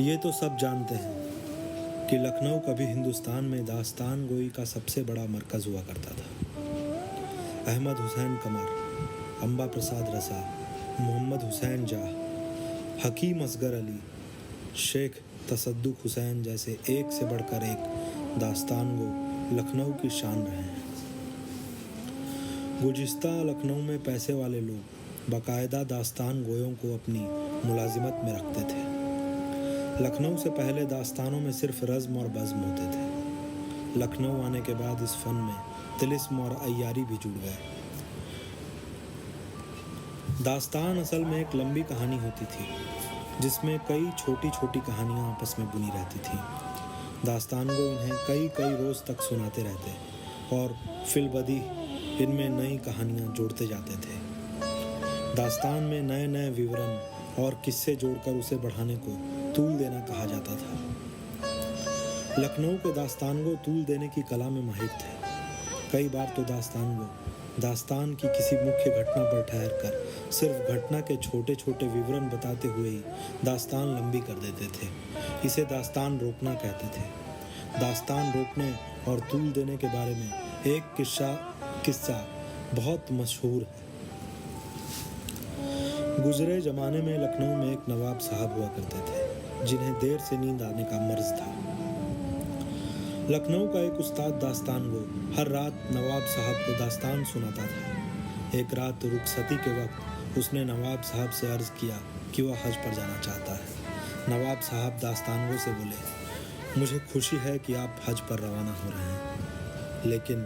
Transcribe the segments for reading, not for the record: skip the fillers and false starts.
ये तो सब जानते हैं कि लखनऊ कभी हिंदुस्तान में दास्तान गोई का सबसे बड़ा मरकज़ हुआ करता था। अहमद हुसैन कमर, अम्बा प्रसाद रसा, मोहम्मद हुसैन जाह, हकीम असगर अली, शेख तसद्दुक हुसैन जैसे एक से बढ़कर एक दास्तान गो लखनऊ की शान रहे हैं। गुज़िश्ता लखनऊ में पैसे वाले लोग बाकायदा दास्तान गोयों को अपनी मुलाजिमत में रखते थे। लखनऊ से पहले दास्तानों में सिर्फ रज़्म और बज़्म होते थे। लखनऊ आने के बाद इस फ़न में तिलिस्म और अय्यारी भी जुड़ गए। दास्तान असल में एक लंबी कहानी होती थी जिसमें कई छोटी छोटी कहानियाँ आपस में बुनी रहती थीं। दास्तान गो इन्हें कई कई रोज़ तक सुनाते रहते और फिलबदी इनमें नई कहानियाँ जोड़ते जाते थे। दास्तान में नए नए विवरण और किस्से जोड़कर उसे बढ़ाने को तूल देना कहा जाता था। लखनऊ के दास्तानगो तूल देने की कला में माहिर थे। कई बार तो दास्तानगो दास्तान की किसी मुख्य घटना पर ठहरकर सिर्फ घटना के छोटे छोटे विवरण बताते हुए ही दास्तान लंबी कर देते थे। इसे दास्तान रोकना कहते थे। दास्तान रोकने और तूल देने के बारे में एक किस्सा बहुत मशहूर है। गुजरे ज़माने में लखनऊ में एक नवाब साहब हुआ करते थे जिन्हें देर से नींद आने का मर्ज था। लखनऊ का एक उस्ताद दास्तान गो हर रात नवाब साहब को दास्तान सुनाता था। एक रात रुखसती के वक्त उसने नवाब साहब से अर्ज़ किया कि वह हज पर जाना चाहता है। नवाब साहब दास्तान गो से बोले, मुझे खुशी है कि आप हज पर रवाना हो रहे हैं, लेकिन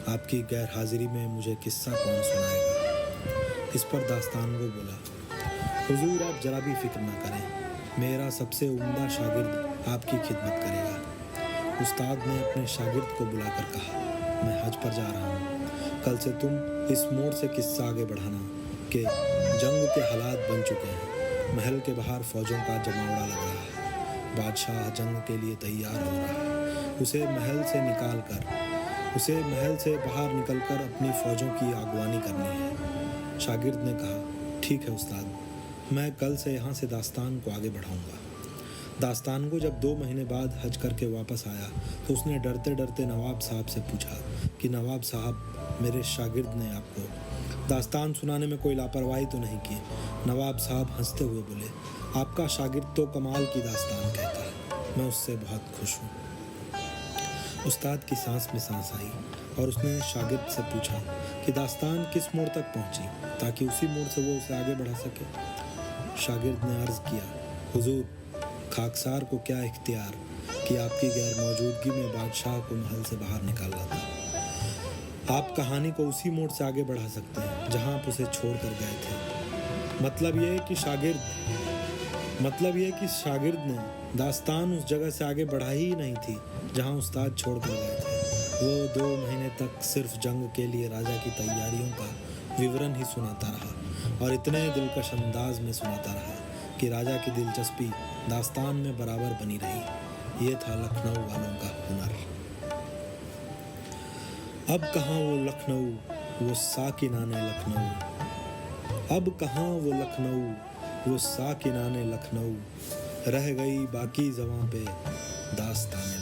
आपकी गैर हाजिरी में मुझे किस्सा कौन सुनाएगा। इस पर दास्तान गो बोला, हुजूर आप जरा भी फिक्र ना करें, मेरा सबसे उम्दा शागिर्द आपकी खिदमत करेगा। उस्ताद ने अपने शागिर्द को बुलाकर कहा, मैं हज पर जा रहा हूँ, कल से तुम इस मोड़ से किस्सा आगे बढ़ाना कि जंग के हालात बन चुके हैं। महल के बाहर फौजों का जमावड़ा लग रहा है। बादशाह जंग के लिए तैयार हो रहा है। उसे महल से बाहर निकलकर अपनी फौजों की अगवानी करनी है। शागिर्द ने कहा, ठीक है उस्ताद, मैं कल से यहाँ से दास्तान को आगे बढ़ाऊँगा। दास्तान को जब 2 महीने बाद हज करके वापस आया तो उसने डरते डरते नवाब साहब से पूछा कि नवाब साहब, मेरे शागिर्द ने आपको दास्तान सुनाने में कोई लापरवाही तो नहीं की। नवाब साहब हंसते हुए बोले, आपका शागिर्द तो कमाल की दास्तान कहता है, मैं उससे बहुत खुश हूँ। उस्ताद की सांस में सांस आई और उसने शागिर्द से पूछा कि दास्तान किस मोड़ तक पहुँची ताकि उसी मोड़ से वो उसे आगे बढ़ा सके। शागिर्द ने अर्ज़ किया, हुजूर, खाकसार को क्या इख्तियार कि आपकी गैर मौजूदगी में बादशाह को महल से बाहर निकाला था। आप कहानी को उसी मोड़ से आगे बढ़ा सकते हैं जहां आप उसे छोड़ कर गए थे। मतलब यह है कि शागिर्द ने दास्तान उस जगह से आगे बढ़ाई ही नहीं थी जहां उस्ताद छोड़ कर गए थे। वो 2 महीने तक सिर्फ जंग के लिए राजा की तैयारियों का विवरण ही सुनाता रहा और इतने दिलकश अंदाज में सुनाता रहा कि राजा की दिलचस्पी दास्तान में बराबर बनी रही। ये था लखनऊ वालों का हुनर। अब कहाँ वो लखनऊ, वो साकिनाने लखनऊ, अब कहाँ वो लखनऊ, वो साकिनाने लखनऊ, रह गई बाकी ज़बां पे दास्तान।